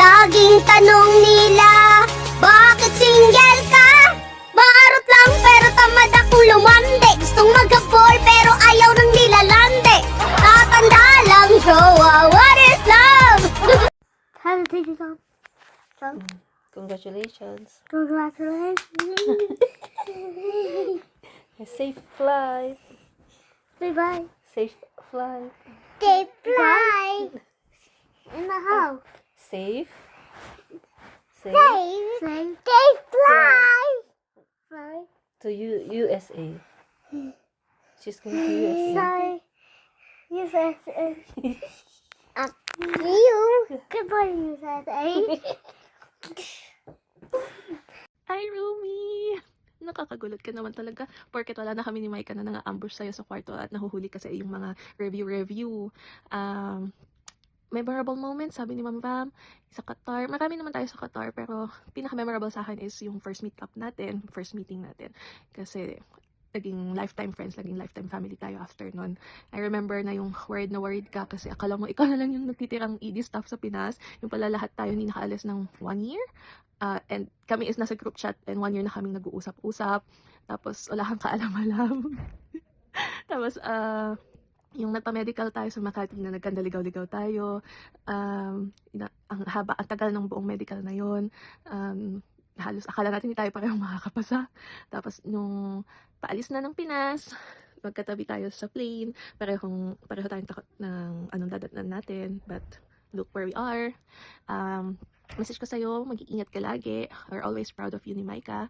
Laging tanong nila, bakit single ka? Marot lang pero tamad akong lumande. Gustong maghabol pero ayaw nang nilalande. Tatanda lang jowa, what is love? How did you go? Congratulations. Congratulations. A safe flight. Bye-bye. Safe flight. They fly in the house. Safe. Safe. They fly. Fly. To USA. She's going to USA. Fly. USA. You. Goodbye, USA. Hi, Rumi! Nakakagulat ka naman talaga porket wala na kami ni Micah na nang-ambush sa'yo sa kwarto at nahuhuli ka sa iyong mga review. Memorable moments, sabi ni Ma'am Vam, sa Qatar. Marami naman tayo sa Qatar, pero pinaka-memorable sa akin is yung first meeting natin. Kasi naging lifetime friends, naging lifetime family tayo after nun. I remember na yung worried ka kasi akala mo ikaw na lang yung nagtitirang ED staff sa Pinas. Yung pala lahat tayo hindi nakaalis ng 1 year. And kami is nasa group chat and 1 year na kaming nag-uusap-usap. Tapos wala kang kaalam-alam. Tapos yung nagpa-medical tayo sa Makati na nagkandaligaw-ligaw tayo. Ang tagal ng buong medical na yon. Halos akala natin hindi tayo parehong makakapasa. Tapos nung paalis na ng Pinas, magkatabi tayo sa plane. Pareho tayong takot ng anong dadatnan natin. But look where we are. Message ko sa'yo, mag-iingat ka lagi. We're always proud of you ni Micah.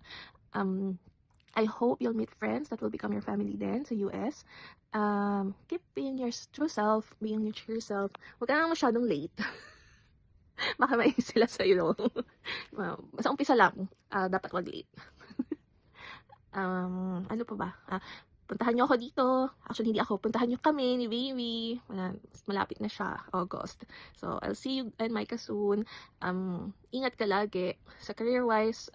I hope you'll meet friends that will become your family then sa US. Keep being your true self, being your true self. Huwag ka na masyadong late. Baka mainis sila sa'yo. Sa umpisa lang, dapat wag late. Ano pa ba? Puntahan nyo ako dito. Actually, hindi ako. Puntahan nyo kami ni Baby. Malapit na siya, August. So, I'll see you and Micah soon. Ingat ka lagi. Sa career-wise,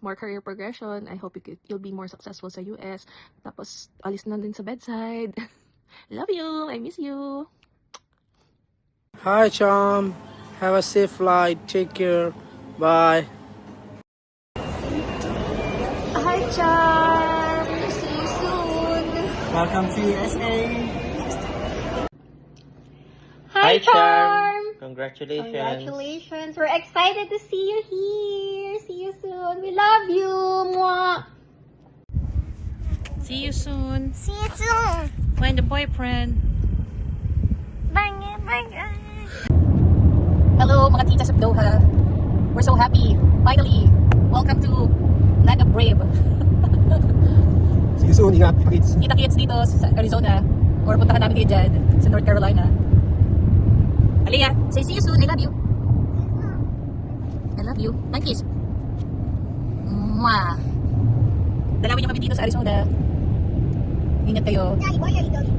more career progression. I hope you'll be more successful sa US. Tapos, alis na din sa bedside. Love you. I miss you. Hi, Charm. Have a safe flight. Take care. Bye. Hi, Charm. See you soon. Welcome to USA. Hi, Charm. Congratulations. Congratulations. We're excited to see you here. See you soon. We love you. Mwah. See you soon. See you soon. Find a boyfriend. Bye. Hello mga titas of Doha. We're so happy. Finally, welcome to Land of Brave. See you soon. Ingat, kids. Kita-kits dito sa Arizona. Or puntahan namin kayo dyan sa North Carolina. Aliyah, say see you soon. I love you. I love you. And kiss. Mwah. Dalawin niyo kami dito sa Arizona. Ingat kayo. Daddy, why are you going?